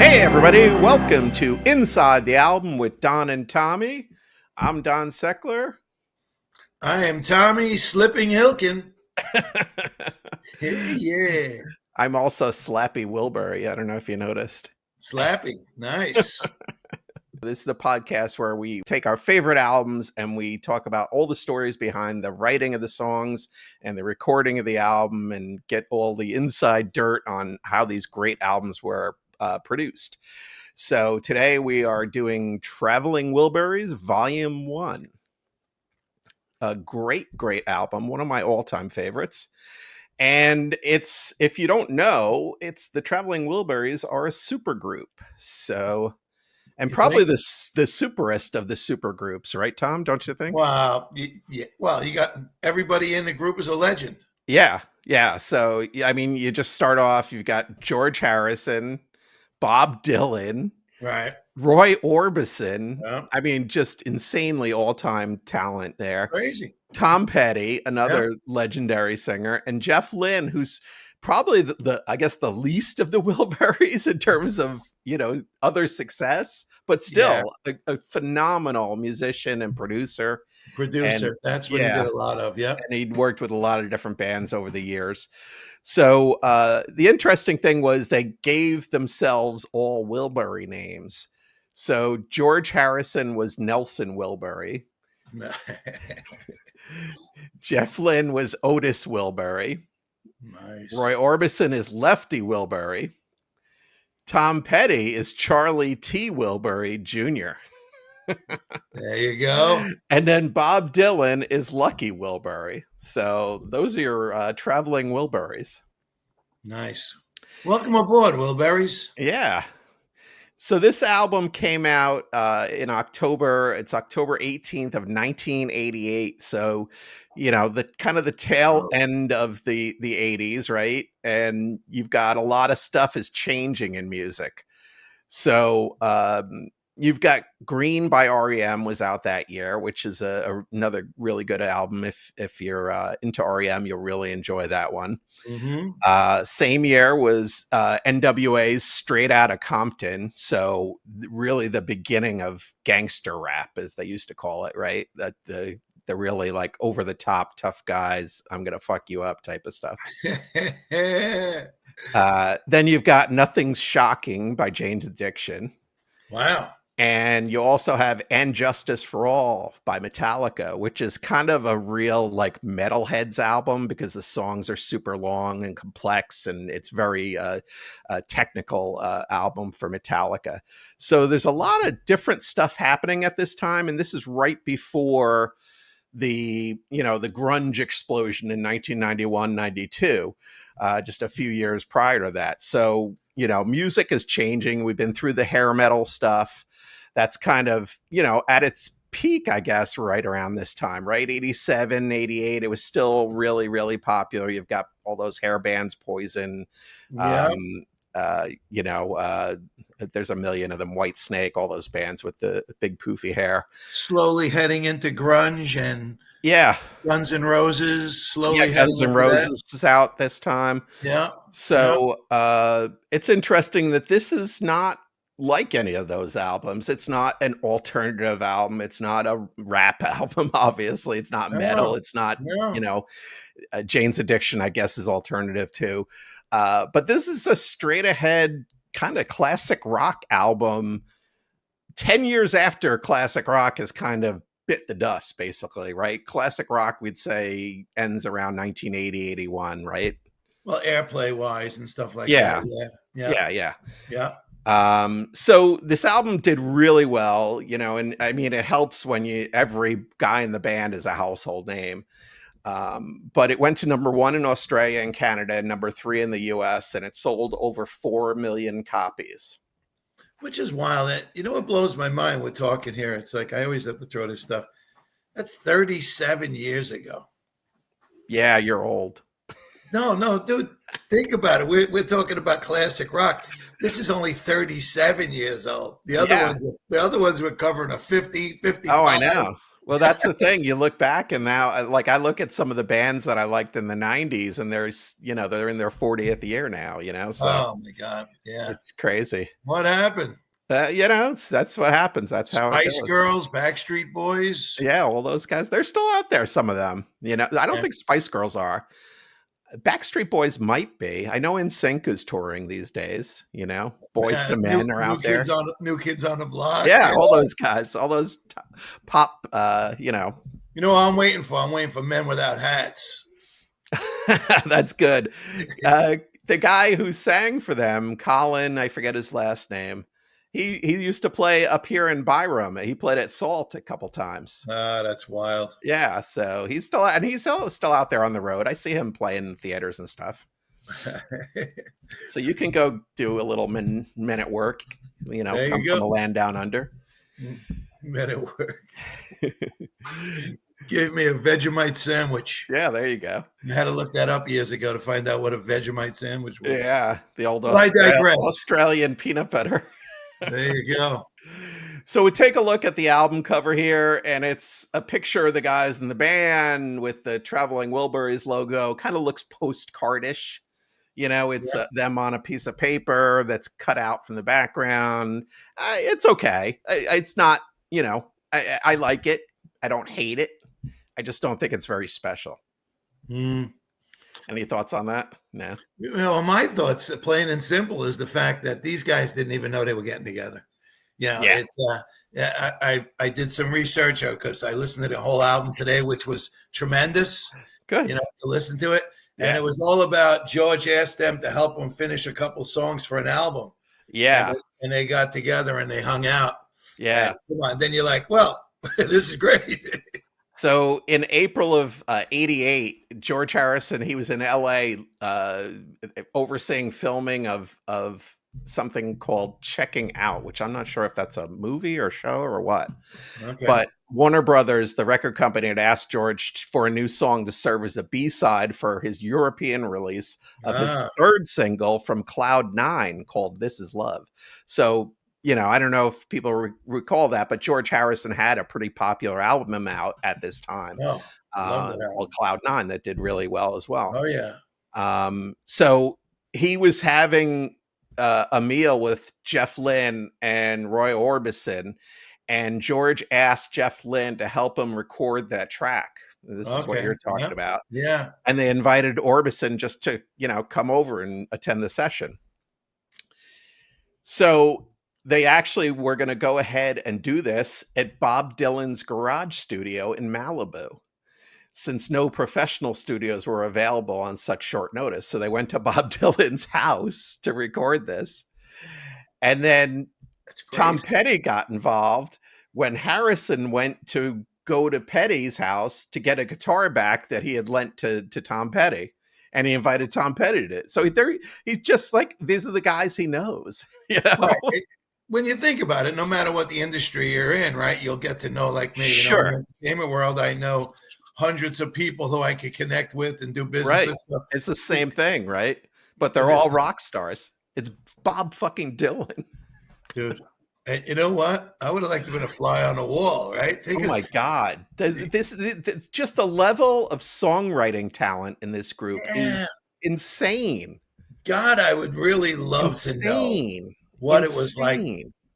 Hey, everybody, welcome to Inside the Album with Don and Tommy. I'm Don Seckler. I am Tommy Slipping Hilkin. Yeah. I'm also Slappy Wilbury. I don't know if you noticed. Slappy. Nice. This is the podcast where we take our favorite albums and we talk about all the stories behind the writing of the songs and the recording of the album and get all the inside dirt on how these great albums were produced. So today we are doing Traveling Wilburys Volume 1. A great album, one of my all-time favorites. And it's, if you don't know, it's the Traveling Wilburys are a supergroup. So, and You probably think? the superest of the supergroups, right, Tom? Don't you think? Wow. Well, you got everybody in the group is a legend. Yeah. So, I mean, you just start off, you've got George Harrison, Bob Dylan, Right. Roy Orbison. Yeah. I mean, just insanely all-time talent there. Crazy. Tom Petty, another Yeah. legendary singer, and Jeff Lynne, who's probably the I guess the least of the Wilburys in terms of, other success, but Yeah. still a phenomenal musician and producer. And Producer. That's what he yeah, did a lot of. Yep. and he'd worked with a lot of different bands over the years. So the interesting thing was they gave themselves all Wilbury names. So George Harrison was Nelson Wilbury. Jeff Lynne was Otis Wilbury. Nice. Roy Orbison is Lefty Wilbury. Tom Petty is Charlie T. Wilbury Jr. There you go. And then Bob Dylan is Lucky Wilbury. So those are your Traveling Wilburys. Nice. Welcome aboard, Wilburys. Yeah. So this album came out in October. It's October 18th of 1988. So, the kind of the tail end of the 80s, right? And you've got a lot of stuff is changing in music. So you've got Green by REM was out that year, which is another really good album. If you're into REM, you'll really enjoy that one. Mm-hmm. Same year was NWA's Straight Outta Compton. So really the beginning of gangster rap, as they used to call it, right? That the really like over the top tough guys, I'm gonna fuck you up type of stuff. Then you've got Nothing's Shocking by Jane's Addiction. Wow. And you also have And Justice for All by Metallica, which is kind of a real like metalheads album because the songs are super long and complex, and it's very technical album for Metallica. So there's a lot of different stuff happening at this time, and this is right before the grunge explosion in 1991-92, just a few years prior to that. So music is changing. We've been through the hair metal stuff. That's kind of, at its peak, I guess, right around this time, right? 87, 88. It was still really, really popular. You've got all those hair bands, Poison. Yeah. There's a million of them. White Snake, all those bands with the big poofy hair. Slowly heading into grunge and yeah, Guns N' Roses. Slowly heading Guns N' into Roses was out this time. Yeah. So it's interesting that this is not like any of those albums. It's not an alternative album. It's not a rap album. Obviously, it's not metal. It's not, Jane's Addiction, I guess, is alternative too. But this is a straight ahead kind of classic rock album 10 years after classic rock has kind of bit the dust, basically, right? Classic rock, we'd say, ends around 1980, 81, right? Well, airplay wise and stuff like Yeah. that. Yeah. So this album did really well, and I mean, it helps when every guy in the band is a household name. But it went to number 1 in Australia and Canada and number 3 in the US, and it sold over 4 million copies. Which is wild. What blows my mind? We're talking here. It's like I always have to throw this stuff. That's 37 years ago. Yeah, you're old. No, dude. Think about it. We're talking about classic rock. This is only 37 years old. The other ones were covering a 50. Oh, I know. Well, that's the thing. You look back and now, like, I look at some of the bands that I liked in the '90s, and they're in their 40th year now. So Oh my God. Yeah. it's crazy. What happened? That's what happens. That's how it Spice goes. Girls, Backstreet Boys. Yeah, all those guys, they're still out there. Some of them. I don't Yeah. think Spice Girls are. Backstreet Boys might be. I know NSYNC is touring these days. Boys to Men are New out kids there. on New Kids on the Block. Yeah, Yeah. all those guys, all those pop. You know what I'm waiting for? I'm waiting for Men Without Hats. That's good. The guy who sang for them, Colin, I forget his last name. He used to play up here in Byram. He played at Salt a couple times. Ah, that's wild. Yeah, so he's still out there on the road. I see him playing in theaters and stuff. So you can go do a little men at work. There Come you from go. the land down under. Men at work. Give me a Vegemite sandwich. Yeah, there you go. I had to look that up years ago to find out what a Vegemite sandwich was. Yeah, the old But I digress. Australian peanut butter. There you go. So we take a look at the album cover here, and it's a picture of the guys in the band with the Traveling Wilburys logo. Kind of looks postcardish. It's Yeah. them on a piece of paper that's cut out from the background. It's okay. It's not, I like it. I don't hate it. I just don't think it's very special. Mm. Any thoughts on that? No. My thoughts, plain and simple, is the fact that these guys didn't even know they were getting together. Yeah. It's I did some research because I listened to the whole album today, which was tremendous. Good. To listen to it, and Yeah. it was all about George asked them to help him finish a couple songs for an album. Yeah. And they got together and they hung out. Yeah. And come on, then you're like, well, this is great. So in April of '88, George Harrison, he was in LA overseeing filming of something called Checking Out, which I'm not sure if that's a movie or show or what. Okay. But Warner Brothers, the record company, had asked George for a new song to serve as a B-side for his European release of his third single from Cloud 9 called This Is Love. So, I don't know if people recall that, but George Harrison had a pretty popular album out at this time called Cloud 9 that did really well as well. Oh, yeah. So he was having a meal with Jeff Lynne and Roy Orbison, and George asked Jeff Lynne to help him record that track. This is what you're talking about. Yeah. And they invited Orbison just to, come over and attend the session. So they actually were going to go ahead and do this at Bob Dylan's garage studio in Malibu, since no professional studios were available on such short notice. So they went to Bob Dylan's house to record this. And then Tom Petty got involved when Harrison went to go to Petty's house to get a guitar back that he had lent to Tom Petty. And he invited Tom Petty to it. So he's just like, these are the guys he knows. Right. When you think about it, no matter what the industry you're in, right, you'll get to know, like me, Sure. In the entertainment world, I know hundreds of people who I could connect with and do business right. with. So it's the same thing, right? But they're all rock stars. It's Bob fucking Dylan. Dude, and you know what? I would have liked to have been a fly on the wall, right? My God. Just the level of songwriting talent in this group is insane. God, I would really love to know what it was like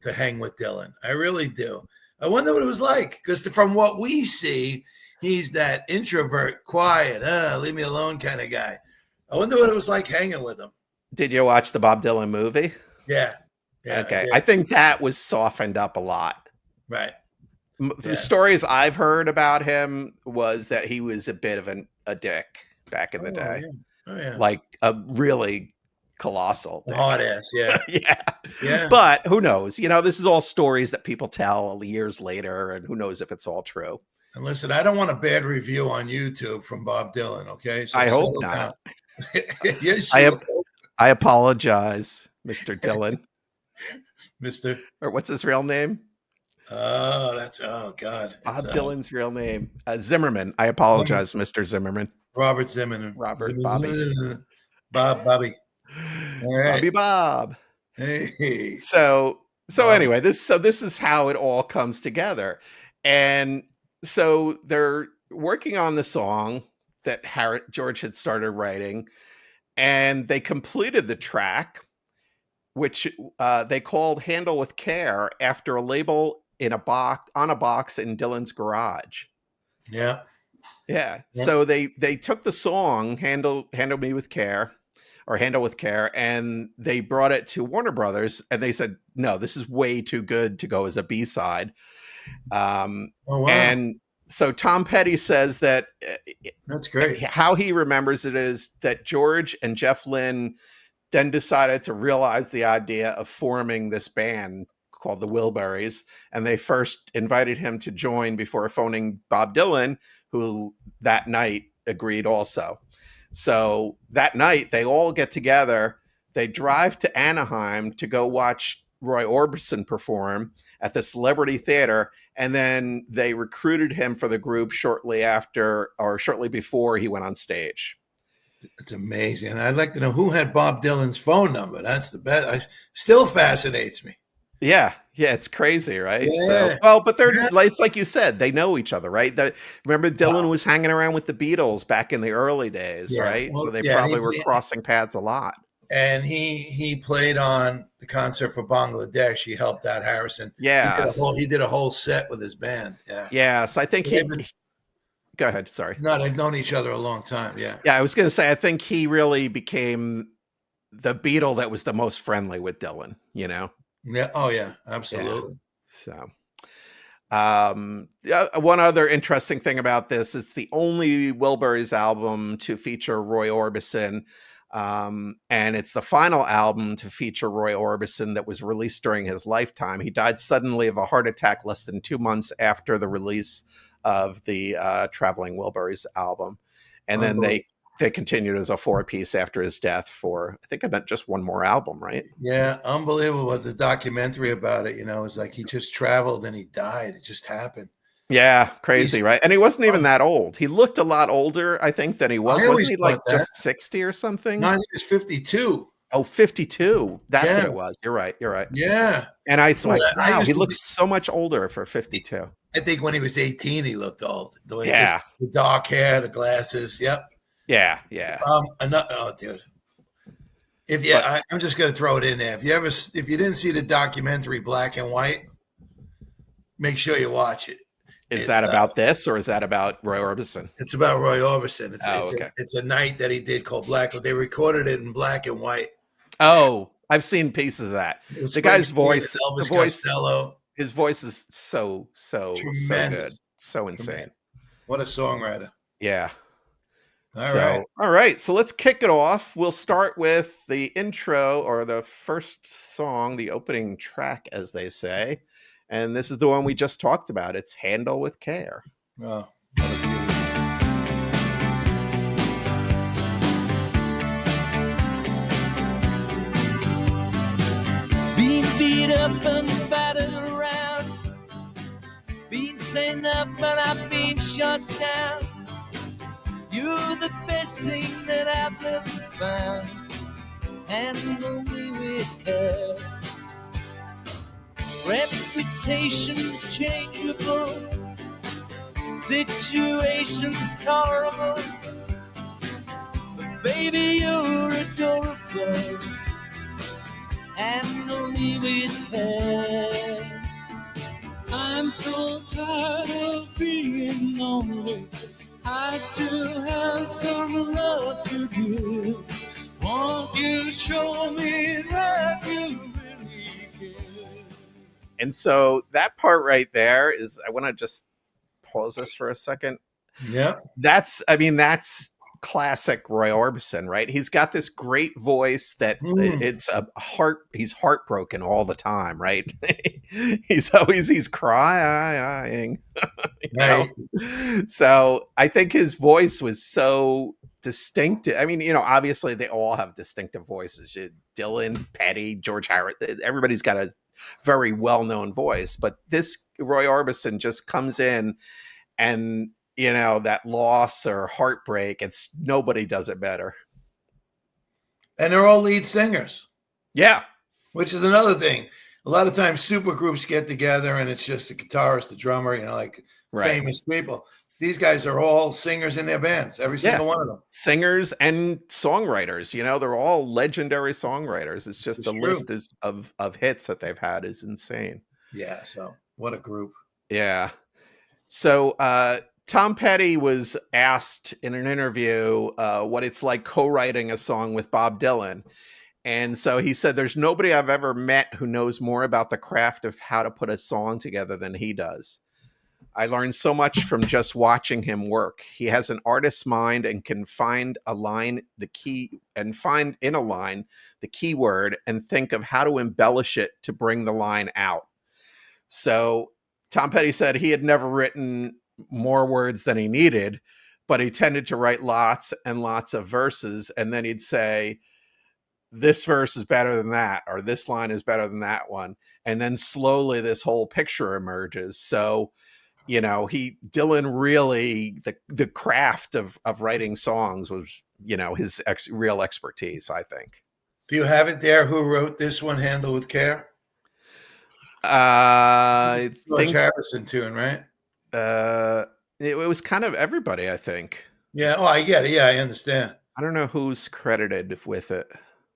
to hang with Dylan. I really do. I wonder what it was like, because from what we see, he's that introvert, quiet, leave me alone kind of guy. I wonder what it was like hanging with him. Did you watch the Bob Dylan movie? Yeah. Okay. I think that was softened up a lot. Right. The stories I've heard about him was that he was a bit of a dick back in the day. Yeah. Oh, yeah. Like a really colossal dick. Hard ass, yeah. Yeah. But who knows? This is all stories that people tell years later, and who knows if it's all true. And listen, I don't want a bad review on YouTube from Bob Dylan, okay? So I hope not. Yes, I apologize, Mr. Dylan. Mr. Or what's his real name? Oh, God. Bob Dylan's real name. Zimmerman. I apologize, Mr. Zimmerman. Robert Zimmerman. Bobby. Bobby. All right. Bobby Bob. Hey. So anyway, this is how it all comes together. And So they're working on the song that George had started writing, and they completed the track, which they called "Handle with Care" after a label in a box on a box in Dylan's garage. Yeah. Yeah. So they took the song "Handle Me with Care" or "Handle with Care," and they brought it to Warner Brothers, and they said, "No, this is way too good to go as a B-side." Oh wow, And so Tom Petty says that that's great. how he remembers it is that George and Jeff Lynne then decided to realize the idea of forming this band called the Wilburys, and they first invited him to join before phoning Bob Dylan, who that night agreed also. So that night they all get together, they drive to Anaheim to go watch Roy Orbison perform at the Celebrity Theater, and then they recruited him for the group shortly after or shortly before he went on stage. It's amazing. And I'd like to know who had Bob Dylan's phone number. That's the best. Still fascinates me. Yeah, yeah, it's crazy, right? So, Yeah. well, but they're Yeah. like, it's like you said, they know each other, right? Remember Dylan was hanging around with the Beatles back in the early days, Yeah. right? Well, So they yeah, probably were crossing paths a lot. and he played on the concert for Bangladesh. He helped out Harrison. Yeah, He did a whole set with his band. Yeah. yeah. So I think go ahead. Sorry. No, they've known each other a long time. Yeah. Yeah, I was going to say I think he really became the Beatle that was the most friendly with Dylan. You know. Yeah. Oh yeah. Absolutely. Yeah. So, one other interesting thing about this, it's the only Wilburys album to feature Roy Orbison. And it's the final album to feature Roy Orbison that was released during his lifetime. He died suddenly of a heart attack less than 2 months after the release of the Traveling Wilburys album. And then they continued as a 4-piece after his death for, I think, just one more album, right? Yeah, unbelievable. The documentary about it, it's like he just traveled and he died. It just happened. Yeah, crazy, right? And he wasn't even that old. He looked a lot older, I think, than he was. Wasn't he like just 60 or something? No, I think he was 52. Oh, 52. That's what it was. You're right. Yeah. And I was like, wow, he looks so much older for 52. I think when he was 18, he looked old. The way the dark hair, the glasses. Yep. Yeah. Dude. I'm just gonna throw it in there. If you didn't see the documentary Black and White, make sure you watch it. Is that about this, or is that about Roy Orbison? It's about Roy Orbison. Okay. It's a night that he did called Black. They recorded it in black and white. Oh, I've seen pieces of that. The guy's voice, Costello. His voice is so good, so insane. What a songwriter! Yeah. All right. So let's kick it off. We'll start with the intro, or the first song, the opening track, as they say. And this is the one we just talked about. It's "Handle with Care." Oh, being beat up and battered around, being sent up and I've been shut down. You're the best thing that I've ever found. Handle me with care. Reputation's changeable, situation's tolerable, but baby, you're adorable. Handle me with care. I'm so tired of being lonely. I still have some love to give. Won't you show me that you really care? And so that part right there is, I want to just pause this for a second. Yeah. That's classic Roy Orbison, right? He's got this great voice that it's he's heartbroken all the time, right? he's crying. Right. So I think his voice was so distinctive. I mean, obviously they all have distinctive voices. Dylan, Petty, George Harrison, everybody's got a very well-known voice, but this Roy Orbison just comes in, and that loss or heartbreak, nobody does it better. And they're all lead singers. Yeah. Which is another thing. A lot of times super groups get together and it's just the guitarist, the drummer, like Right. famous people. These guys are all singers in their bands, every single one of them. Singers and songwriters, they're all legendary songwriters. It's just the true. list of hits that they've had is insane. Yeah, so what a group. Yeah. So Tom Petty was asked in an interview what it's like co-writing a song with Bob Dylan. And so he said, there's nobody I've ever met who knows more about the craft of how to put a song together than he does. I learned so much from just watching him work. He has an artist's mind and can find a line, find in a line the key word and think of how to embellish it to bring the line out. So Tom Petty said he had never written more words than he needed, but he tended to write lots and lots of verses. And then he'd say, this verse is better than that, or this line is better than that one. And then slowly this whole picture emerges. So, Dylan really, the craft of writing songs was, his real expertise, I think. Do you have it there? Who wrote this one, Handle with Care? I think Harrison tune, right? It was kind of everybody, I think. Yeah. Oh, I get it. Yeah, I understand. I don't know who's credited with it.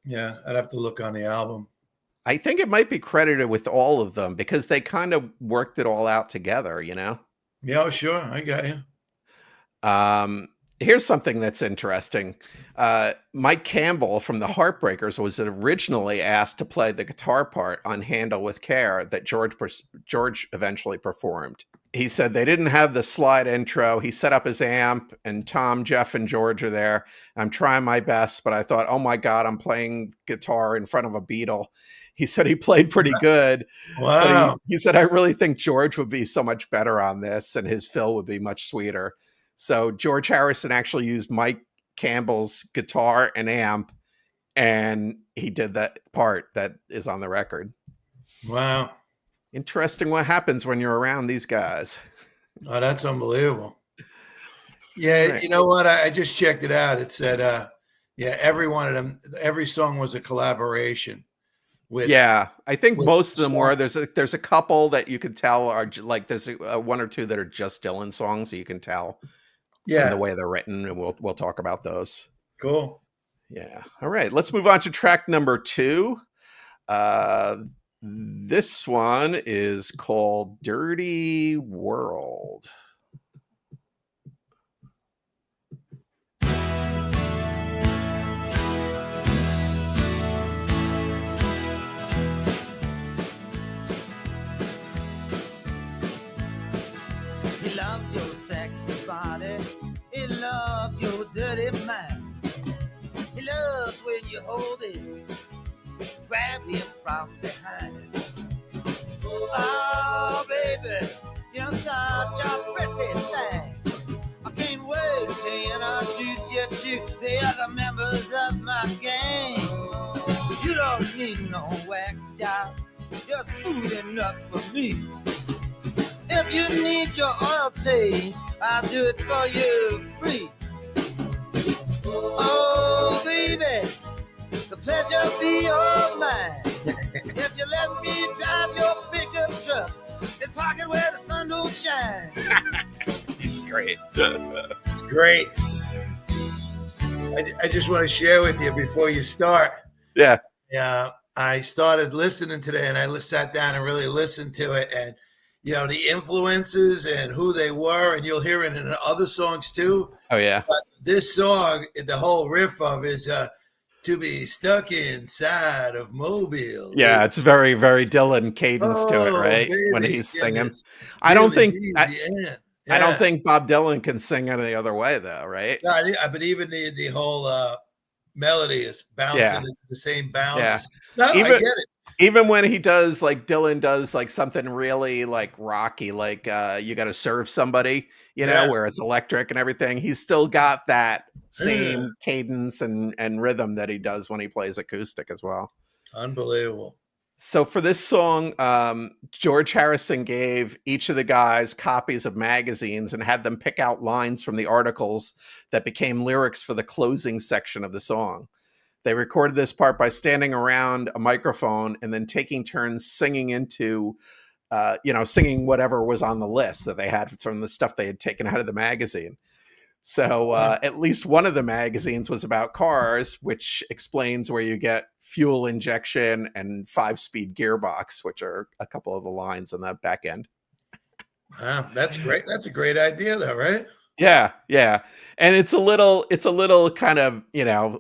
Yeah, I'd have to look on the album. I think it might be credited with all of them because they kind of worked it all out together, Yeah, sure. I got you. Here's something that's interesting. Mike Campbell from the Heartbreakers was originally asked to play the guitar part on Handle with Care that George eventually performed. He said they didn't have the slide intro. He set up his amp and Tom, Jeff, and George are there. I'm trying my best, but I thought, oh my God, I'm playing guitar in front of a Beatle. He said he played pretty good. Wow. He said, I really think George would be so much better on this and his fill would be much sweeter. So George Harrison actually used Mike Campbell's guitar and amp, and he did that part that is on the record. Wow. Interesting what happens when you're around these guys. Oh, that's unbelievable. Yeah, right. You know what? I just checked it out. It said, every one of them, every song was a collaboration. I think most of them were. There's a couple that you could tell are like there's one or two that are just Dylan songs, so you can tell from the way they're written, and we'll talk about those. Cool. Yeah. All right. Let's move on to track number 2. This one is called Dirty World. He loves your sexy body. He loves your dirty mind. He loves when you hold him, grab him from behind. Oh, baby, you're such a pretty thing. I can't wait to introduce you to the other members of my gang. You don't need no wax job. You're smooth enough for me. If you need your oil change, I'll do it for you free. Oh, baby, the pleasure be all mine. If you let me drive your pickup truck and park it where the sun don't shine. It's great. It's great. I just want to share with you before you start. Yeah. Yeah. I started listening today and I sat down and really listened to it, and the influences and who they were, and you'll hear it in other songs too. Oh yeah. But this song, the whole riff of is to be stuck inside of Mobile. Yeah, it's very, very Dylan cadence to it, right? Baby, when he's singing. I don't think Bob Dylan can sing any other way though, right? No, but even the whole melody is bouncing. Yeah. It's the same bounce. Yeah. No, I get it. Even when he does Dylan does something really rocky, You Gotta Serve Somebody, where it's electric and everything, he's still got that same cadence and rhythm that he does when he plays acoustic as well. Unbelievable. So for this song, George Harrison gave each of the guys copies of magazines and had them pick out lines from the articles that became lyrics for the closing section of the song. They recorded this part by standing around a microphone and then taking turns singing into, singing whatever was on the list that they had from the stuff they had taken out of the magazine. So at least one of the magazines was about cars, which explains where you get fuel injection and 5-speed gearbox, which are a couple of the lines on that back end. Wow, that's great. That's a great idea, though, right? Yeah, yeah. And it's a little kind of,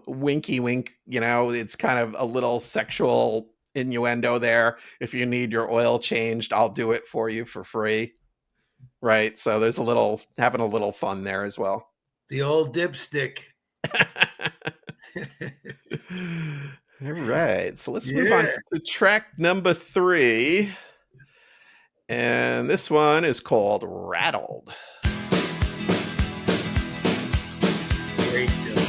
winky wink, it's kind of a little sexual innuendo there. If you need your oil changed, I'll do it for you for free. Right. So there's having a little fun there as well. The old dipstick. All right. So let's move on to track number 3. And this one is called Rattled. Great tune.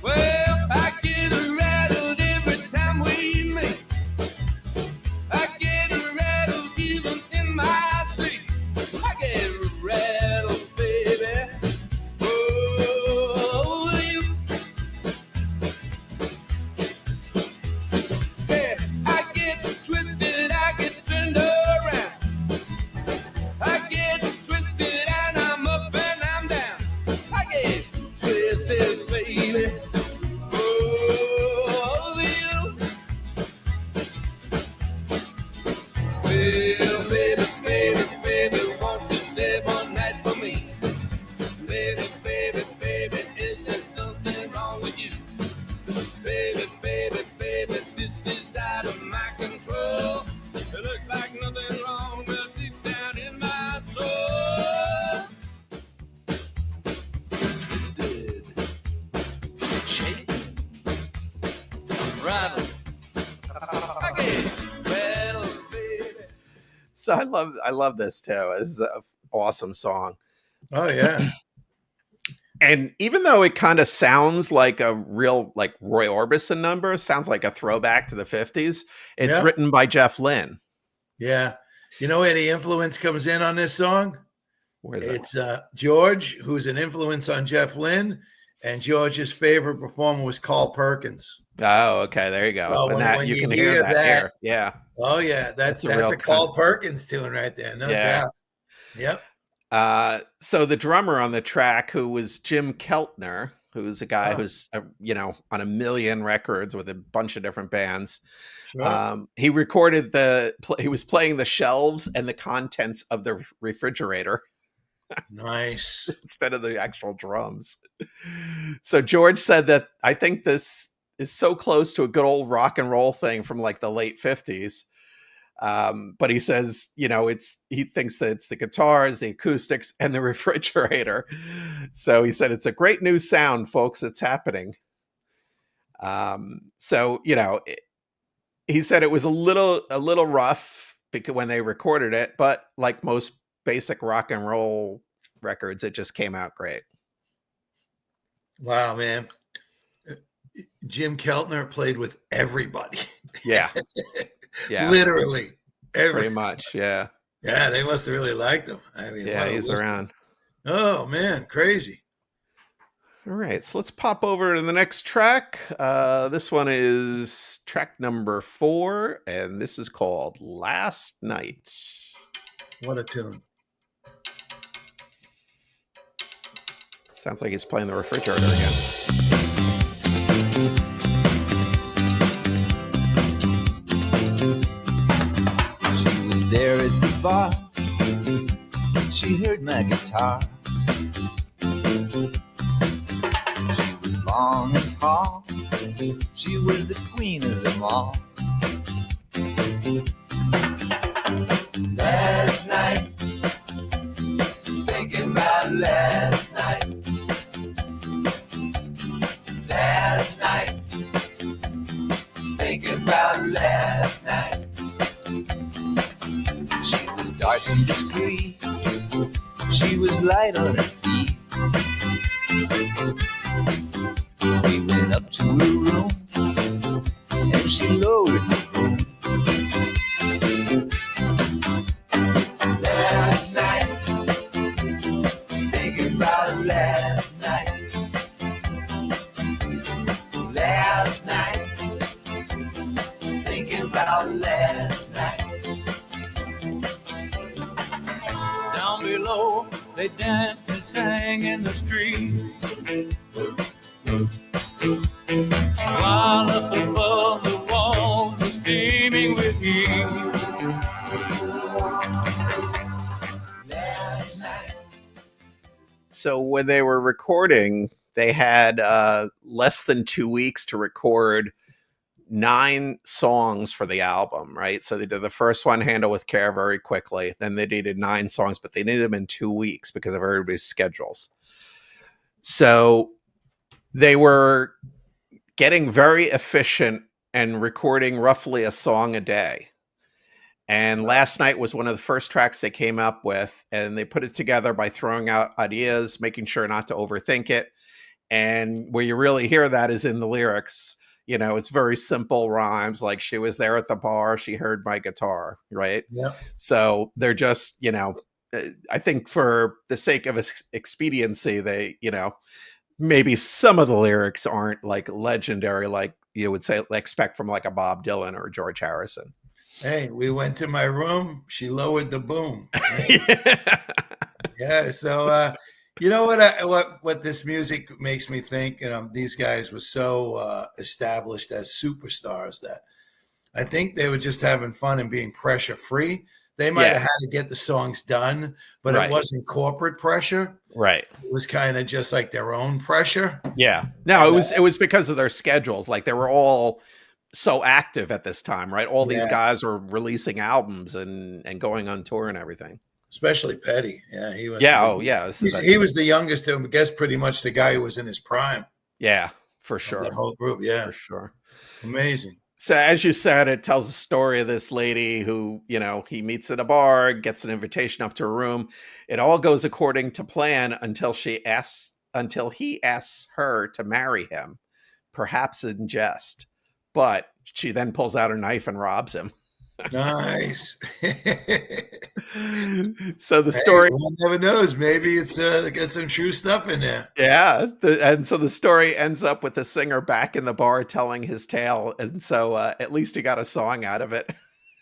Well, I get rattled every time we meet. I get rattled even in my sleep. I get rattled, baby. Oh, you. Yeah, I get twisted, I get turned around. I get twisted and I'm up and I'm down. I get twisted, baby. Oh, you. Well, baby, won't you stay one night for me? Baby, is there something wrong with you? Baby, this is out of my control. It looks like nothing wrong, but deep down in my soul. Twisted, shaken, rattled. I get rattled, baby. So I love this too. This is an awesome song. Oh, yeah. And even though it kind of sounds like a real like Roy Orbison number, sounds like a throwback to the 50s, it's written by Jeff Lynne. Yeah. You know where the influence comes in on this song? Where's it's George, who's an influence on Jeff Lynne, and George's favorite performer was Carl Perkins. Oh, okay. There you go. Oh, and when you you can hear hear that that- here. Yeah. Oh, yeah. That's a Carl Perkins tune right there. No doubt. Yep. So the drummer on the track, who was Jim Keltner, who's a guy who's, on a million records with a bunch of different bands. Sure. He recorded he was playing the shelves and the contents of the refrigerator. Nice. Instead of the actual drums. So George said that I think this is so close to a good old rock and roll thing from like the late 50s. But he says, he thinks that it's the guitars, the acoustics, and the refrigerator. So he said, it's a great new sound, folks. It's happening. He said it was a little rough because when they recorded it, but like most basic rock and roll records, it just came out great. Wow, man. Jim Keltner played with everybody. Yeah. Yeah. Literally. Pretty much. Yeah. Yeah. They must have really liked him. I mean, yeah, he's around. Oh, man. Crazy. All right. So let's pop over to the next track. This one is track number 4, and this is called Last Night. What a tune. Sounds like he's playing the refrigerator again. She was there at the bar. She heard my guitar. She was long and tall. She was the queen of them all. Last night, thinking about last night. Last night, thinking about last night. She was dark and discreet. She was light on her feet. We went up to her room, and she lowered the boom. Last night, thinking about last out last night. Down below, they danced and sang in the street, while up above the walls was steaming with heat. So when they were recording, they had less than 2 weeks to record 9 songs for the album, right? So they did the first one, Handle with Care, very quickly. Then they needed 9 songs, but they needed them in 2 weeks because of everybody's schedules. So they were getting very efficient and recording roughly a song a day. And Last Night was one of the first tracks they came up with, and they put it together by throwing out ideas, making sure not to overthink it. And where you really hear that is in the lyrics. You know, it's very simple rhymes, like she was there at the bar, she heard my guitar, right? Yep. So they're just, you know, I think for the sake of expediency, they, you know, maybe some of the lyrics aren't like legendary, like you would say, expect from like a Bob Dylan or George Harrison. Hey, we went to my room. She lowered the boom. Yeah. Yeah. So, you know what this music makes me think? You know, these guys were so established as superstars that I think they were just having fun and being pressure free. They might have had to get the songs done, but it wasn't corporate pressure. Right. It was kind of just like their own pressure. Yeah. No, it was because of their schedules. Like they were all so active at this time, right? All these guys were releasing albums and going on tour and everything. Especially Petty. Yeah, he was. Yeah. He was the youngest, I guess, pretty much the guy who was in his prime. Yeah, for sure. The whole group, yeah. For sure. Amazing. So as you said, it tells a story of this lady who, you know, he meets at a bar, gets an invitation up to her room. It all goes according to plan until he asks her to marry him, perhaps in jest. But she then pulls out a knife and robs him. Nice. So the story, one never knows. Maybe it's got some true stuff in there. Yeah, and so the story ends up with the singer back in the bar telling his tale, and so at least he got a song out of it.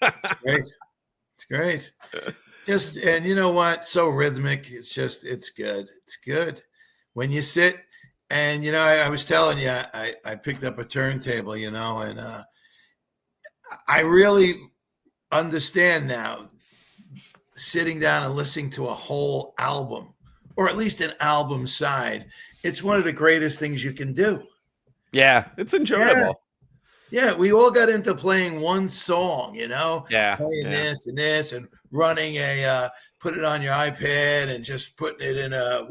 It's great. It's great. Just, and you know what? So rhythmic. It's good. It's good. When you sit and, you know, I was telling you, I picked up a turntable, you know, and I really understand now sitting down and listening to a whole album, or at least an album side. It's one of the greatest things you can do. Yeah, it's enjoyable. Yeah, we all got into playing one song, you know, playing this and this and running put it on your iPad and just putting it in a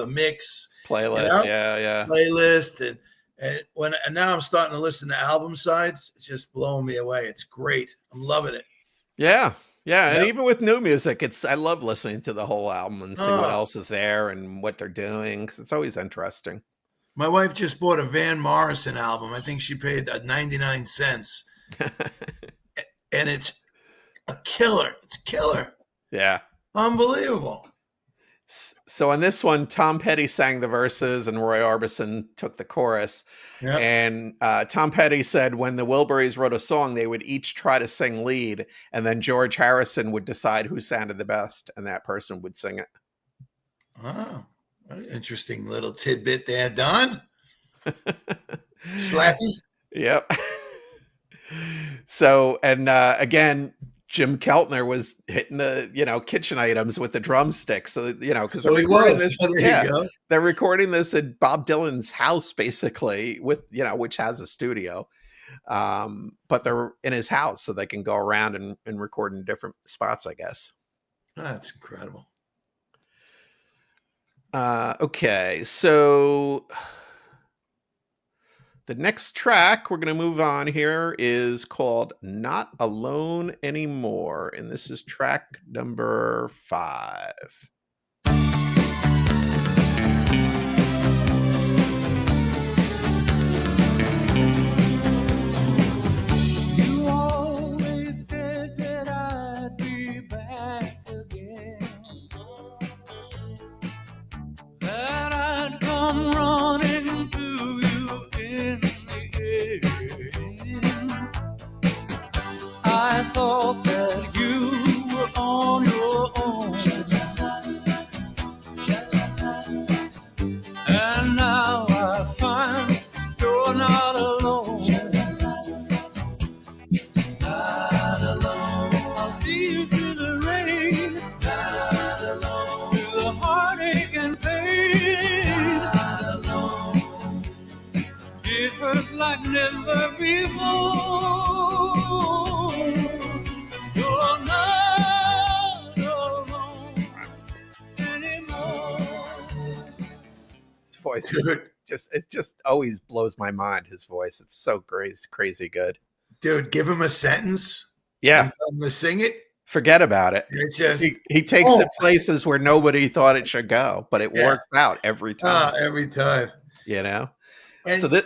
mix playlist. You know? Playlist. And now I'm starting to listen to album sides. It's just blowing me away. It's great. I'm loving it. Yeah. And even with new music, I love listening to the whole album and see what else is there and what they're doing, because it's always interesting. My wife just bought a Van Morrison album. I think she paid 99 cents. And it's a killer. It's killer. Yeah. Unbelievable. So on this one, Tom Petty sang the verses and Roy Orbison took the chorus. Yep. And Tom Petty said when the Wilburys wrote a song, they would each try to sing lead, and then George Harrison would decide who sounded the best, and that person would sing it. Oh, what an interesting little tidbit there, Don. Slappy. Yep. So, and again, Jim Keltner was hitting the, kitchen items with the drumsticks. So, because they're recording this. They're recording this at Bob Dylan's house, basically, with, which has a studio. But they're in his house, so they can go around and record in different spots, I guess. That's incredible. Okay, so the next track we're going to move on here is called Not Alone Anymore, and this is track number 5. You always said that I'd be back again, that I'd come running to you in the end. I thought that you were on your own, and now I find you're not alone. Not alone. I'll see you through the rain. Not alone. Through the heartache and pain. Not alone. It hurts like never before. You're not alone anymore. His voice it just always blows my mind. His voice, it's so great, it's crazy good. Dude, give him a sentence. Yeah, and tell him to sing it. Forget about it. It's just he takes it places where nobody thought it should go, but it works out every time. Every time. You know. And So that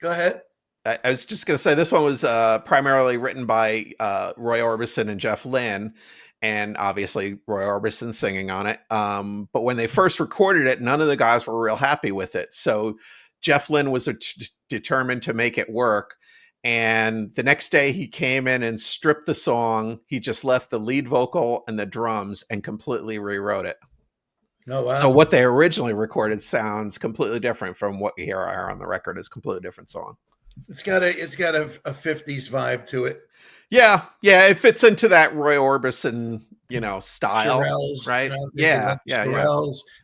go ahead. I was just going to say this one was primarily written by Roy Orbison and Jeff Lynne, and obviously Roy Orbison singing on it. But when they first recorded it, none of the guys were real happy with it. So Jeff Lynne was determined to make it work. And the next day he came in and stripped the song. He just left the lead vocal and the drums and completely rewrote it. Oh, wow. So what they originally recorded sounds completely different from what you hear on the record. Is a completely different song. It's got a 50s vibe to it. Yeah, it fits into that Roy Orbison, style, Shirelles, right? Yeah.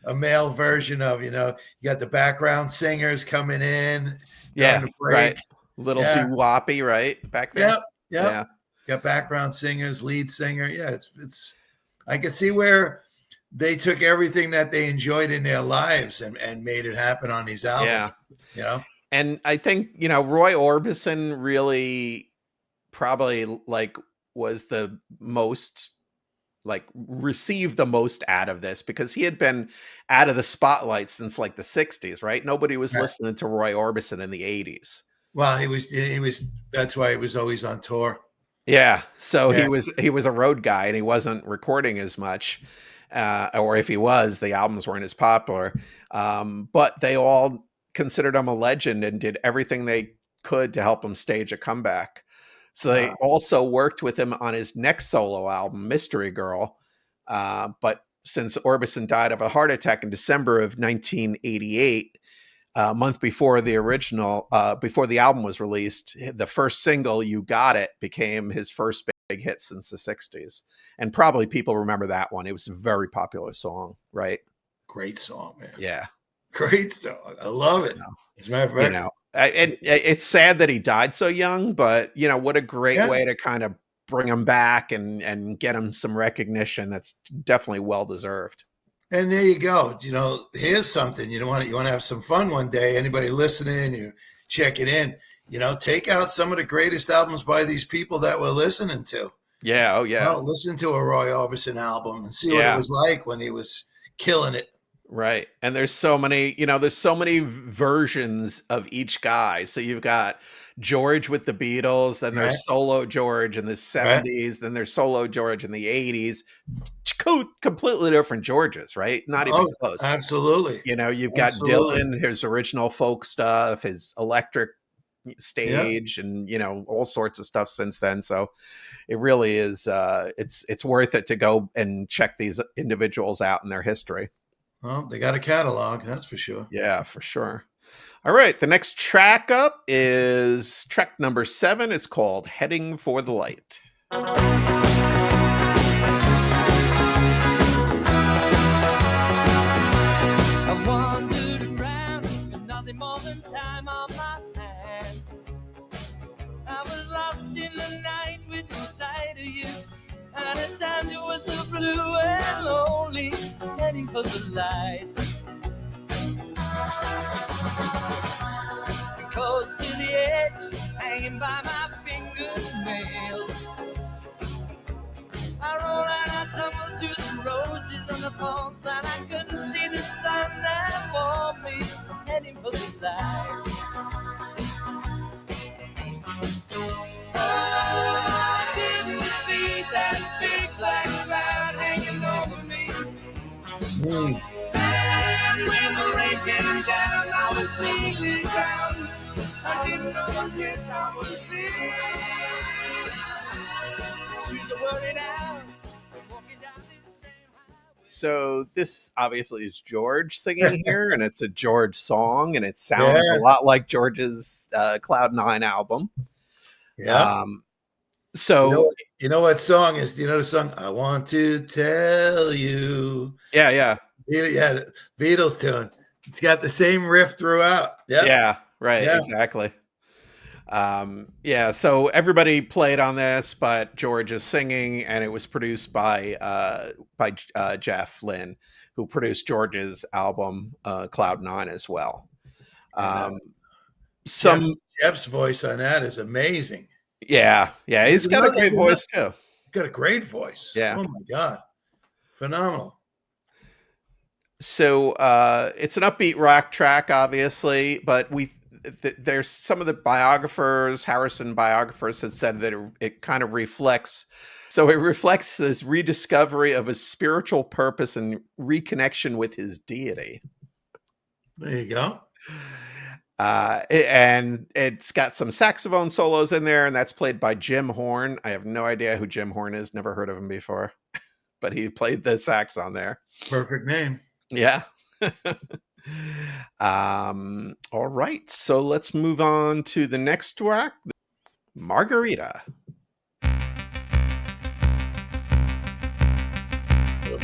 A male version of, you got the background singers coming in. Yeah, the break. Right. Little doo-woppy, right? Back there. Yep. Yeah. Got background singers, lead singer. Yeah, it's. I can see where they took everything that they enjoyed in their lives and made it happen on these albums. Yeah. And I think, Roy Orbison really probably was the most received the most out of this because he had been out of the spotlight since the 60s, right? Nobody was listening to Roy Orbison in the 80s. Well, he was that's why he was always on tour. Yeah. So he was a road guy and he wasn't recording as much. Or if he was, the albums weren't as popular. But they all considered him a legend and did everything they could to help him stage a comeback. So they also worked with him on his next solo album, Mystery Girl. But since Orbison died of a heart attack in December of 1988, a month before the original, before the album was released, the first single, You Got It, became his first big hit since the 60s. And probably people remember that one. It was a very popular song, right? Great song, man. Yeah. Great song. I love it. As a matter of fact, and it's sad that he died so young, but what a great way to kind of bring him back and get him some recognition. That's definitely well deserved. And there you go. Here's something you want to have some fun one day. Anybody listening, you check it in. Take out some of the greatest albums by these people that we're listening to. Yeah. Oh yeah. Listen to a Roy Orbison album and see what it was like when he was killing it. Right. And there's so many versions of each guy. So you've got George with the Beatles, then there's solo George in the 70s, then there's solo George in the 80s. Completely different Georges, right? Not even close. Absolutely. You've got Dylan, his original folk stuff, his electric stage, and all sorts of stuff since then. So it really is it's worth it to go and check these individuals out in their history. Well, they got a catalog, that's for sure. Yeah, for sure. All right, the next track up is track number 7. It's called Heading for the Light. I wandered around with nothing more than time on my hand. I was lost in the night with no sight of you. And at times it was so blue and lonely, heading for the light. Close to the edge, hanging by my fingernails. I roll and I tumble through the roses on the thorns, and I couldn't see the sun that warmed me, heading for the light. I didn't see that big black cloud hanging over me. And when the rain came down, I was kneeling down. I didn't know what place I was in. So this obviously is George singing here, and it's a George song, and it sounds a lot like George's Cloud 9 album. Yeah. So you know what song is? Do you know the song? I want to tell you. Yeah. Yeah, Beatles tune. It's got the same riff throughout. Yep. Yeah, right, exactly. So everybody played on this, but George is singing, and it was produced by Jeff Lynne, who produced George's album Cloud 9 as well. Jeff's voice on that is amazing. Yeah, he's got a great voice too. Got a great voice. Yeah. Oh my God, phenomenal. So it's an upbeat rock track, obviously, but there's some of the Harrison biographers had said that it kind of reflects this rediscovery of his spiritual purpose and reconnection with his deity. There you go. And it's got some saxophone solos in there, and that's played by Jim Horn. I have no idea who Jim Horn is. Never heard of him before, but he played the sax on there. Perfect name. Yeah. All right. So let's move on to the next track, Margarita.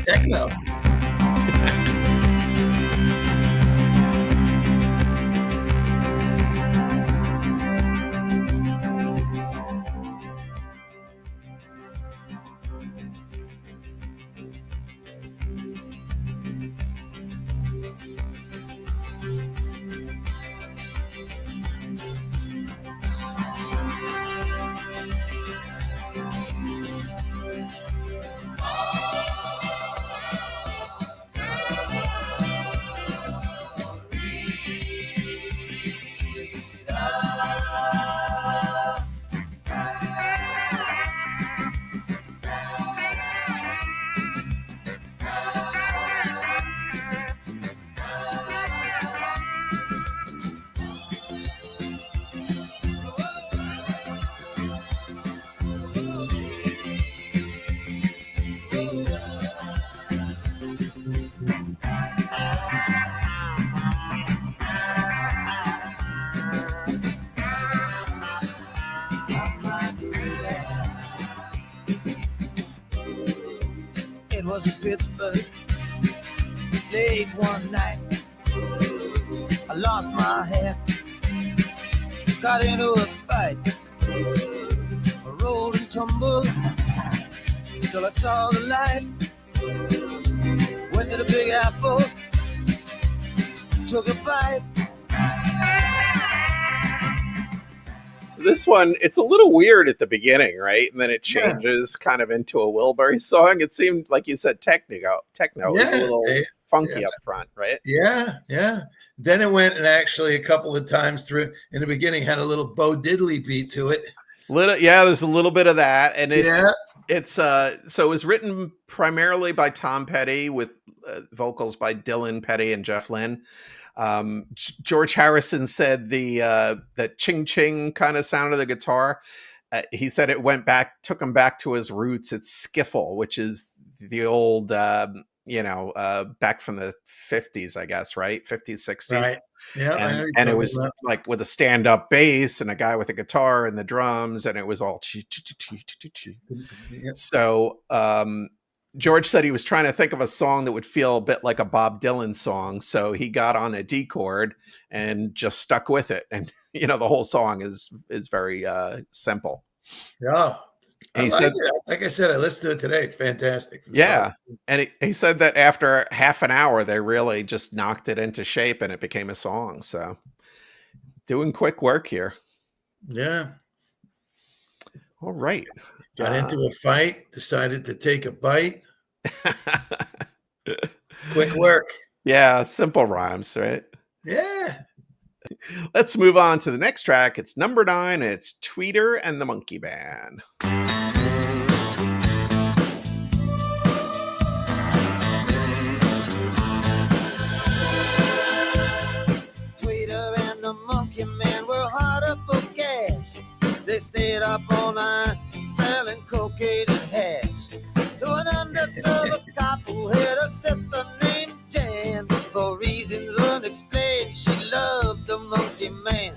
Techno. Was in Pittsburgh late one night. I lost my hat, got into a fight. I rolled and tumbled till I saw the light. Went to the Big Apple, took a bite. So this one, it's a little weird at the beginning, right? And then it changes kind of into a Wilbury song. It seemed, like you said, techno is a little funky up front, right? Yeah. Then it went, and actually a couple of times through in the beginning had a little Bo Diddley beat to it. There's a little bit of that, and it's so it was written primarily by Tom Petty with vocals by Dylan Petty and Jeff Lynne. George Harrison said that ching ching kind of sound of the guitar. He said it took him back to his roots. It's skiffle, which is the old, back from the 50s, I guess, right? 50s, 60s. Right. Yeah. And it was like with a stand up bass and a guy with a guitar and the drums, and it was all. So, George said he was trying to think of a song that would feel a bit like a Bob Dylan song. So he got on a D chord and just stuck with it. And, the whole song is very simple. Yeah. And he said, like I said, I listened to it today. It's fantastic. Yeah. And he said that after half an hour, they really just knocked it into shape and it became a song. So doing quick work here. Yeah. All right. Got into a fight, decided to take a bite. Quick work. Yeah, simple rhymes, right? Yeah. Let's move on to the next track. It's number 9. It's Tweeter and the Monkey Band. Tweeter and the Monkey Man were hard up for cash. They stayed up all night, selling cocaine and hash. To an undercover cop who had a sister named Jan. For reasons unexplained, she loved the monkey man.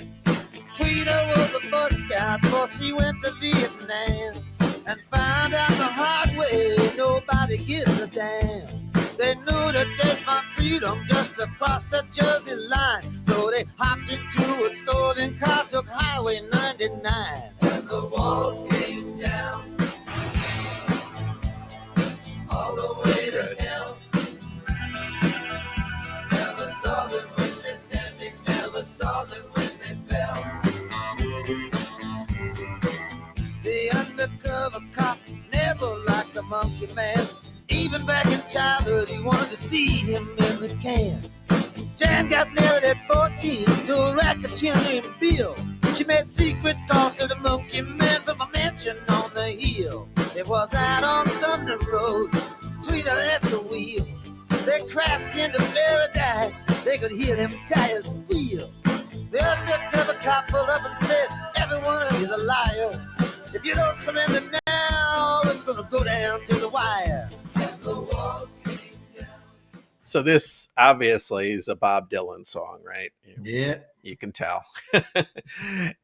Tweeter was a Boy Scout before she went to Vietnam. And found out the hard way, nobody gives a damn. They knew that they'd find freedom just across the Jersey line. So they hopped into a stolen car, took Highway 99. And the walls came down all the way to hell. Never saw them when they're standing, never saw them when they fell. The undercover cop never liked the monkey man. Even back in childhood, he wanted to see him in the can. Jan got married at 14 to a racketeer named Bill. She made secret calls to the monkey man from a mansion on the hill. It was out on Thunder Road, Tweeter at the wheel. They crashed into paradise, they could hear them tires squeal. The undercover cop pulled up and said, every one of you's a liar. If you don't surrender now, it's gonna go down to the wire. And the walls came down. So this obviously is a Bob Dylan song, right? Yeah. You can tell.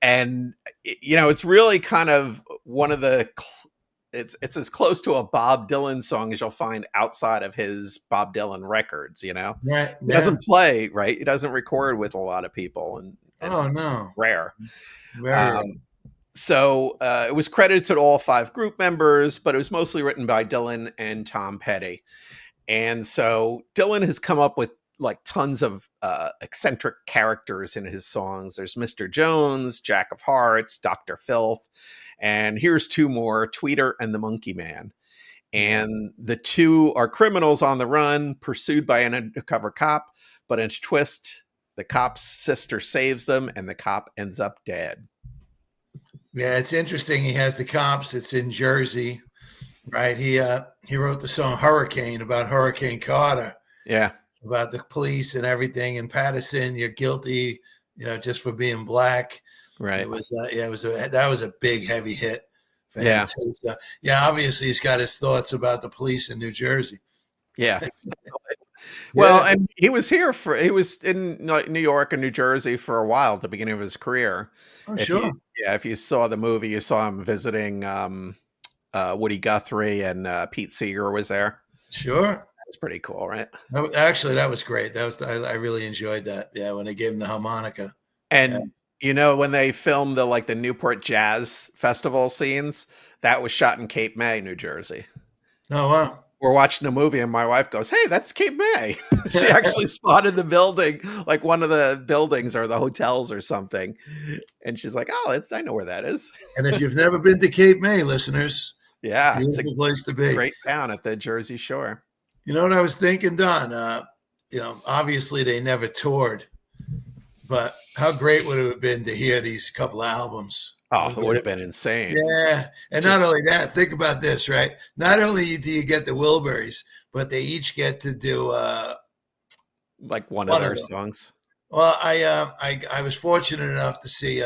And, you know, it's really kind of one of the, it's as close to a Bob Dylan song as you'll find outside of his Bob Dylan records, you know? Yeah. He doesn't play, right? He doesn't record with a lot of people. And oh, no. Rare. Very rare. So it was credited to all 5 group members, but it was mostly written by Dylan and Tom Petty. And so Dylan has come up with like tons of eccentric characters in his songs. There's Mr. Jones, Jack of Hearts, Dr. Filth, and here's 2 more, Tweeter and the Monkey Man. And the 2 are criminals on the run, pursued by an undercover cop, but in a twist, the cop's sister saves them and the cop ends up dead. Yeah, it's interesting. He has the cops. It's in Jersey, right? He wrote the song Hurricane about Hurricane Carter. Yeah. About the police and everything. In Patterson, you're guilty, you know, just for being black. Right. It was, that was a big, heavy hit for him. Yeah. Too. So, yeah, obviously he's got his thoughts about the police in New Jersey. Yeah. Well, and he was in New York and New Jersey for a while at the beginning of his career. Oh, sure. If you saw the movie, you saw him visiting Woody Guthrie, and Pete Seeger was there. Sure. That was pretty cool, right? That was great. I really enjoyed that. Yeah, when they gave him the harmonica. And you know, when they filmed the Newport Jazz Festival scenes, that was shot in Cape May, New Jersey. Oh, wow. We're watching a movie and my wife goes, "Hey, that's Cape May." She actually spotted the building, like one of the buildings or the hotels or something. And she's like, "Oh, I know where that is." And if you've never been to Cape May, listeners, yeah, it's a place to be. Great town at the Jersey Shore. You know what I was thinking, Don? You know, obviously they never toured, but how great would it have been to hear these couple of albums? Oh, it would have been insane. Yeah. And not only that, think about this, right? Not only do you get the Wilburys, but they each get to do like one of their songs. Well, I was fortunate enough to see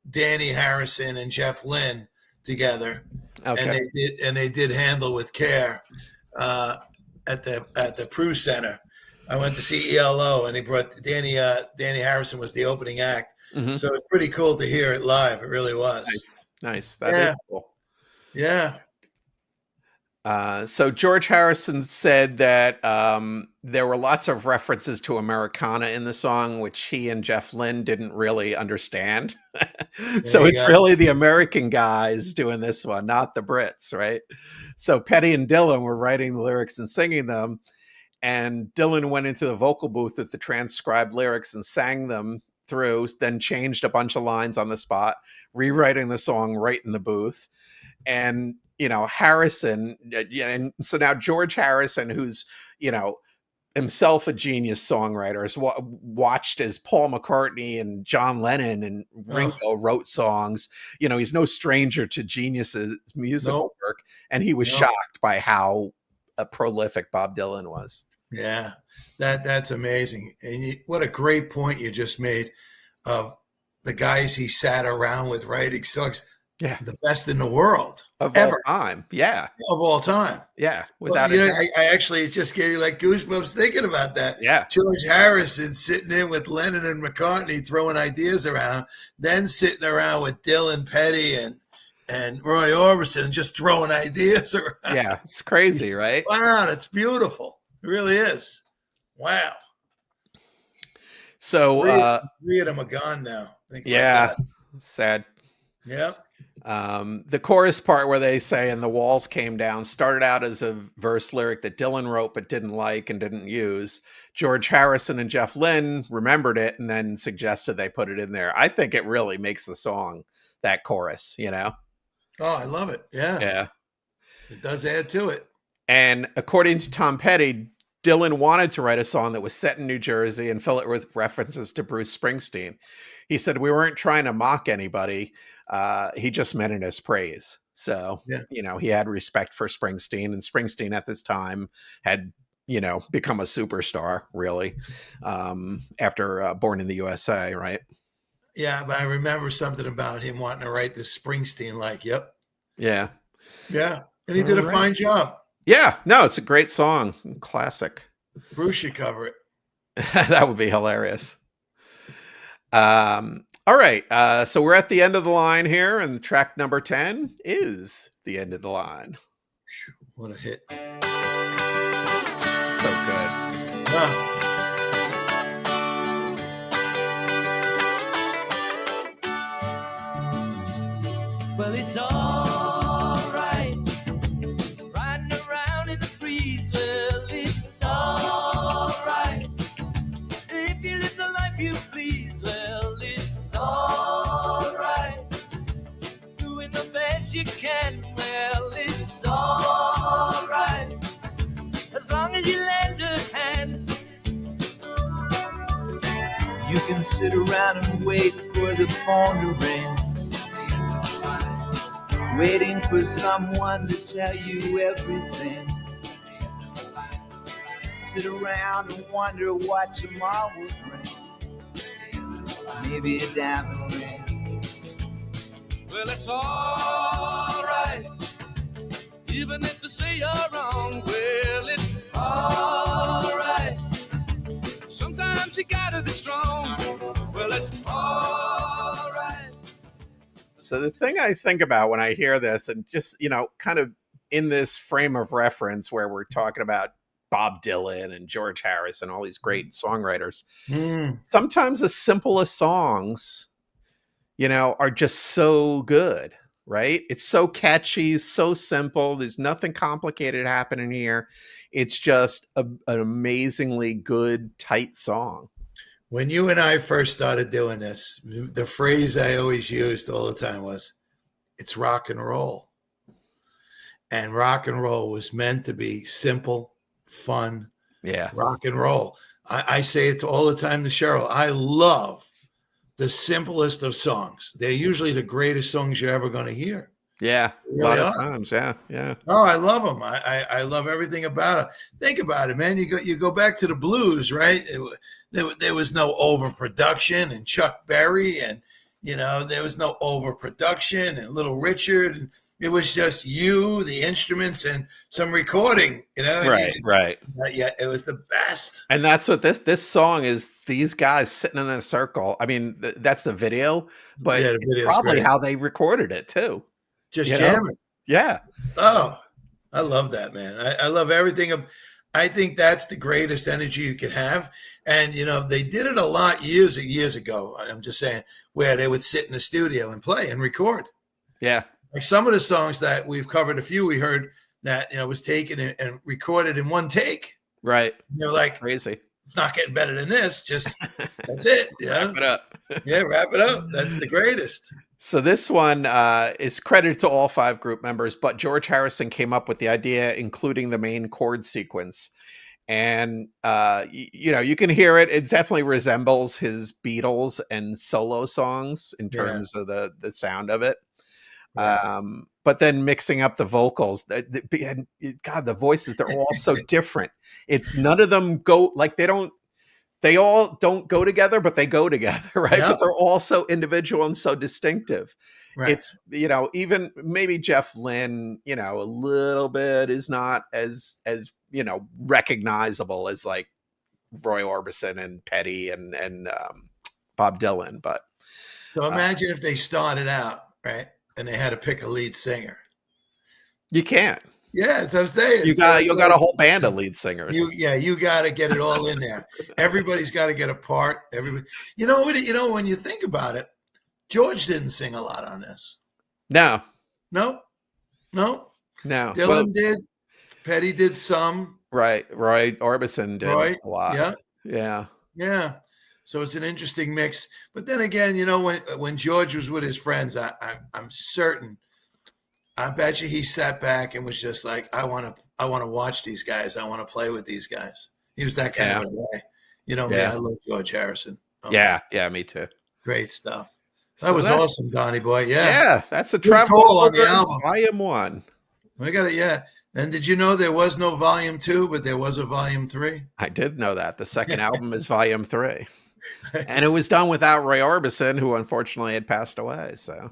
Danny Harrison and Jeff Lynne together. Okay. And they did Handle with Care at the Prue Center. I went to see ELO, and he brought Danny Harrison was the opening act. Mm-hmm. So it's pretty cool to hear it live. It really was. Nice. That is cool. Yeah. So George Harrison said that there were lots of references to Americana in the song, which he and Jeff Lynne didn't really understand. So it's really the American guys doing this one, not the Brits, right? So Petty and Dylan were writing the lyrics and singing them, and Dylan went into the vocal booth with the transcribed lyrics and sang them through, then changed a bunch of lines on the spot, rewriting the song right in the booth. And, you know, Harrison, and so now George Harrison, who's, you know, himself a genius songwriter, has watched as Paul McCartney and John Lennon and Ringo wrote songs. You know, he's no stranger to geniuses' musical work, and he was shocked by how prolific Bob Dylan was. Yeah, that's amazing. And what a great point you just made of the guys he sat around with writing songs. Yeah. the best in the world Of ever. all time. Yeah. Of all time. Yeah. Well, Without a doubt. I actually, it just gave you like goosebumps thinking about that. Yeah. George Harrison sitting in with Lennon and McCartney throwing ideas around, then sitting around with Dylan Petty and Roy Orbison and just throwing ideas around. Yeah. It's crazy, right? Wow, that's beautiful. It really is. Wow. So three of them are gone now. Think yeah. Sad. Yep. The chorus part where they say, and the walls came down, started out as a verse lyric that Dylan wrote but didn't like and didn't use. George Harrison and Jeff Lynne remembered it and then suggested they put it in there. I think it really makes the song, that chorus, you know? Oh, I love it. Yeah. Yeah. It does add to it. And according to Tom Petty, Dylan wanted to write a song that was set in New Jersey and fill it with references to Bruce Springsteen. He said, we weren't trying to mock anybody. He just meant it as praise. So, you know, he had respect for Springsteen, and Springsteen at this time had, you know, become a superstar, really, after Born in the USA, right? Yeah, but I remember something about him wanting to write this Springsteen-like. Yep. Yeah. Yeah. And he did a fine job. Yeah. No, it's a great song. Classic. Bruce should cover it. That would be hilarious. All right. So we're at the end of the line here, and track number 10 is The End of the Line. What a hit. So good. Well, it's all right. Riding around in the breeze. Well, it's all right. If you live the life you please, well, it's all right. Doing the best you can, well, it's all right. As long as you lend a hand. You can sit around and wait for the phone to ring, waiting for someone to tell you everything. Sit around and wonder what tomorrow will bring. Maybe a diamond ring. Well, it's all right. Even if they say you're wrong, well, it's all right. Sometimes you gotta be strong. Well, it's all right. So the thing I think about when I hear this, and just, you know, kind of in this frame of reference where we're talking about Bob Dylan and George Harrison, all these great songwriters, sometimes the simplest songs, you know, are just so good, right? It's so catchy, so simple. There's nothing complicated happening here. It's just an amazingly good, tight song. When you and I first started doing this, the phrase I always used all the time was, it's rock and roll. And rock and roll was meant to be simple, fun, rock and roll. I say it all the time to Cheryl. I love the simplest of songs. They're usually the greatest songs you're ever going to hear. Yeah, really a lot of times. Yeah. Oh, I love them. I love everything about it. Think about it, man. You go back to the blues, right? There was no overproduction, and Chuck Berry, and you know, there was no overproduction, and Little Richard, and it was just you, the instruments, and some recording. You know, right. Yeah, it was the best. And that's what this song is. These guys sitting in a circle. I mean, that's the video, but it's probably great. How they recorded it too. Just jamming. Yeah. Oh, I love that, man. I love everything. I think that's the greatest energy you can have. And, you know, they did it a lot years ago. I'm just saying, where they would sit in the studio and play and record. Yeah. Like some of the songs that we've covered, a few we heard that, you know, was taken and recorded in one take. Right. You're like, crazy. It's not getting better than this. Just that's it. You know? Wrap it up. Yeah, wrap it up. That's the greatest. So this one is credited to all 5 group members, but George Harrison came up with the idea, including the main chord sequence. And, you know, you can hear it. It definitely resembles his Beatles and solo songs in terms of the sound of it. Yeah. But then mixing up the vocals, God, the voices, they're all so different. It's none of them go like they don't they all don't go together, but they go together, right? Yep. But they're all so individual and so distinctive. Right. It's, even maybe Jeff Lynne, a little bit is not as recognizable as like Roy Orbison and Petty and Bob Dylan. But so imagine if they started out, right, and they had to pick a lead singer. You can't. Yeah, that's what I'm saying. You got a whole band of lead singers. You got to get it all in there. Everybody's got to get a part. Everybody, when you think about it, George didn't sing a lot on this. No. Dylan did. Petty did some. Right. Roy Orbison did a lot. Yeah. So it's an interesting mix. But then again, when George was with his friends, I'm certain. I bet you he sat back and was just like, I want to watch these guys. I want to play with these guys. He was that kind of a guy. Me, I love George Harrison. Yeah, me too. Great stuff. That was awesome, Donnie boy. Yeah, that's a Traveling on the album. Volume 1. We got it. Yeah. And did you know there was no Volume 2, but there was a Volume 3? I did know that. The second album is Volume 3, and it was done without Roy Orbison, who unfortunately had passed away. So.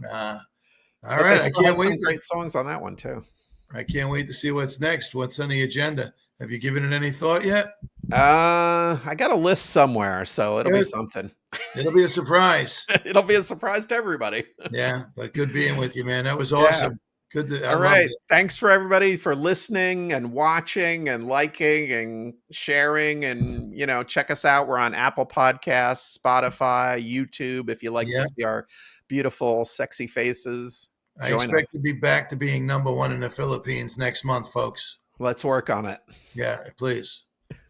All right, I can't wait. Some great songs on that one too. I can't wait to see what's next. What's on the agenda? Have you given it any thought yet? I got a list somewhere, so it'll be something. It'll be a surprise. It'll be a surprise to everybody. Yeah, but good being with you, man. That was awesome. Yeah. Good. All right. Thanks for everybody for listening and watching and liking and sharing. And, check us out. We're on Apple Podcasts, Spotify, YouTube. If you like to see our beautiful, sexy faces. I expect to be back to being number 1 in the Philippines next month, folks. Let's work on it. Yeah, please.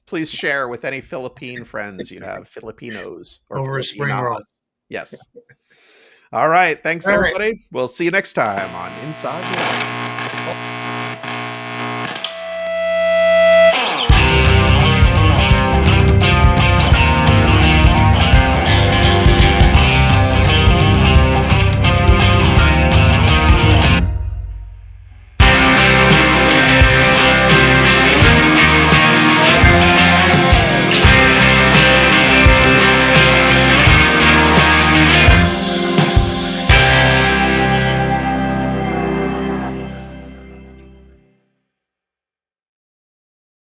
Please share with any Philippine friends you have, Filipinos. Or over a spring roll. Yes. All right. Thanks, everybody. We'll see you next time on Inside the Album.